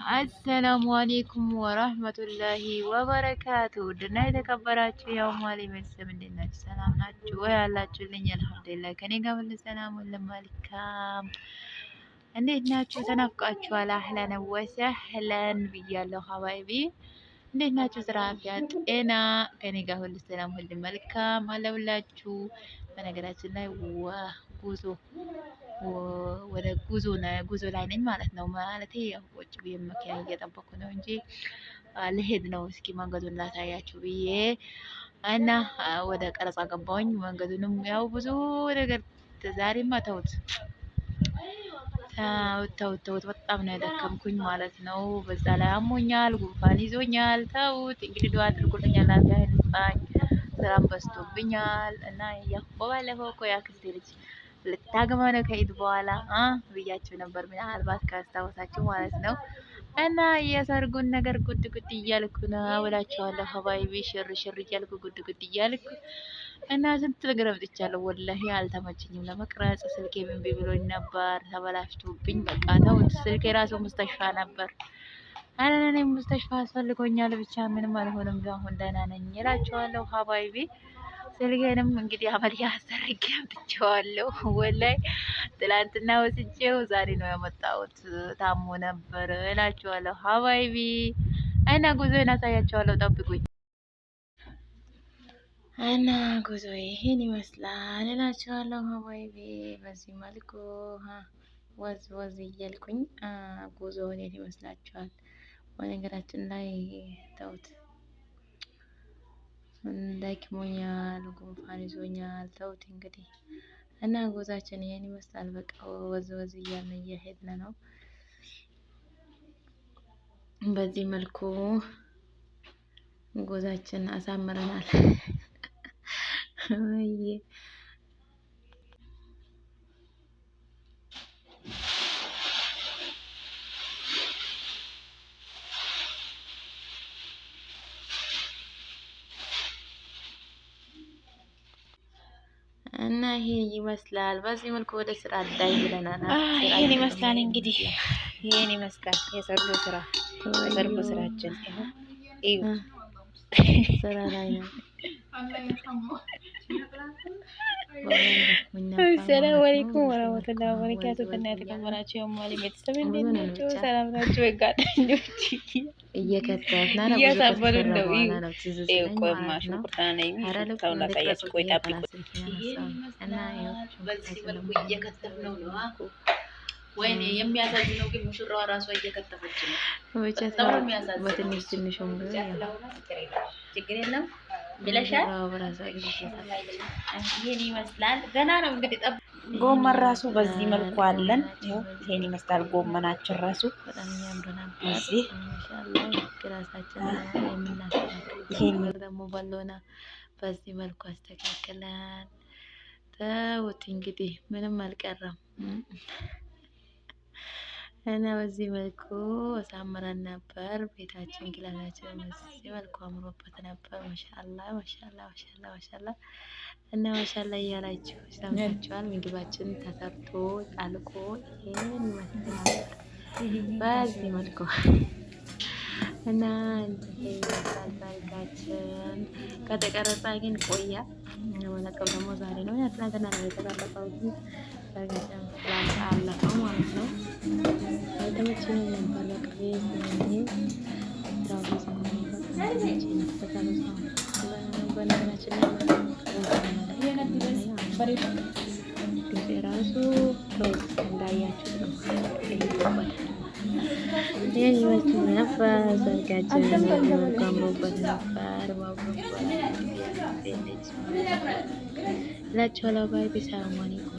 አሰላሙ አሌይኩም ወራህመቱላሂ ወበረካቱ። ድና የተከበራችሁ የኡማሌ ቤተሰብ እንዴት ናችሁ? ሰላም ናችሁ ወይ? ያላችሁልኝ አልሐምዱሊላህ ከኔ ጋር ሁሉ ሰላም ሁሉ መልካም። እንዴት ናችሁ? ተናፍቃችኋል። አህለን ወሰህለን ብያለሁ ሀባይቢ። እንዴት ናችሁ? ስራ፣ አፍያ፣ ጤና? ከኔ ጋር ሁሉ ሰላም ሁሉ መልካም አለሁላችሁ። በነገራችን ላይ ጉዞ ወደ ጉዞ ላይ ነኝ ማለት ነው። ማለቴ ያው ቁጭ ብዬ መኪና እየጠበኩ ነው እንጂ ልሄድ ነው። እስኪ መንገዱን ላሳያችሁ ብዬ እና ወደ ቀረጻ ገባሁኝ። መንገዱንም ያው ብዙ ነገር ዛሬማ ተውት በጣም ነው የደከምኩኝ ማለት ነው። በዛ ላይ አሞኛል፣ ጉንፋን ይዞኛል። ተውት እንግዲህ ዱአ አድርጉልኛል። አላህ ይስጣኝ። ስራም በዝቶብኛል እና ያው ባለፈው እኮ ያክስቴ ልጅ ልታገባ ነው ከኢድ በኋላ ብያችሁ ነበር፣ ምናልባት ካስታወሳችሁ ማለት ነው። እና የሰርጉን ነገር ጉድ ጉድ እያልኩ ነው እላችኋለሁ ሀባይቢ። ሽር እያልኩ ጉድ ጉድ እያልኩ እና ስንት ነገር አምጥቻለሁ። ወላሂ አልተመቸኝም ለመቅረጽ። ስልኬ እምቢ ብሎኝ ነበር፣ ተበላሽቶብኝ በቃ ተውት። ስልኬ ራሱ ሙስተሽፋ ነበር። እኔ ሙስተሽፋ አስፈልጎኛል። ብቻ ምንም አልሆንም። አሁን ደህና ነኝ እላችኋለሁ ሀባይቢ። ስልኬንም እንግዲህ አመልያ አስደርጌ አምጥቼዋለሁ። ወላይ ትላንትና ወስጄው ዛሬ ነው ያመጣሁት። ታሞ ነበር እላችኋለሁ ሀባይቢ። እና ጉዞዬን አሳያችኋለሁ፣ ጠብቁኝ። እና ጉዞ ይሄን ይመስላል እላችኋለሁ ሀባይቢ። በዚህ መልኩ ወዝ እያልኩኝ ጉዞ ይሄን ይመስላችኋል። በነገራችን ላይ ተውት፣ ደክሞኛል፣ ጉንፋን ይዞኛል። ተውት እንግዲህ እና ጉዟችን ይሄን ይመስላል። በቃ ወዝ እያልን እየሄድን ነው። በዚህ መልኩ ጉዟችን አሳምረናል። እና ይሄ ይመስላል። በዚህ መልኩ ወደ ስራ አዳይ ብለናል። ይሄን ይመስላል እንግዲህ ይሄን ይመስላል የሰርጉ ስራችን። ይሄ ስራ ላይ ነው። ሰላም አለይኩም ወራህመቱላሂ ወበረካቱ። ከእናንተ የተከበራችሁ የኡማሌ ቤተሰብ እንዴት ናችሁ? ሰላም ናችሁ? ወጋደኞች እየሳበሉን ነው። ቆማሽ ቁርጣና የሚታው ላሳያችሁ። ቆይ ጠብቁ። በዚህ መልኩ እየከተፍነው ነው። ወይኔ የሚያሳዝነው ግን ሙሽራዋ ራሷ እየከተፈች ነው። በጣም የሚያሳዝነው በትንሽ ችግር የለም ብለሻል። ይሄን ይመስላል። ገና ነው እንግዲህ ጎመን ራሱ በዚህ መልኩ አለን። ይሄን ይመስላል ጎመናችን ራሱ እዚህ ይሄን ደግሞ ባሎና በዚህ መልኩ አስተካክለን ተውት። እንግዲህ ምንም አልቀረም እና በዚህ መልኩ አሳምረን ነበር ቤታችን። ግላታችን በዚህ መልኩ አምሮበት ነበር። ማሻአላ እና ማሻአላ እያላችሁ ሰምታችኋል። ምግባችን ተሰርቶ አልቆ ይሄን ይመስላል በዚህ መልኩ እና ሰርጋችን ከተቀረጸ ግን ቆያ የመለቀው ደግሞ ዛሬ ነው። ትናንትና ነው የተቀረጸው፣ ሰርጋችን ስላላለቀው ማለት ነው። ተመችቶኝ ነበር። በነገራችን ላይ ራሱ እንዳያችሁት ነው። ይህን ይመስል ነበር ሰርጋችን። አምሮበት ነበር እላችኋለሁ። ባይ ሰላም አለይኩም።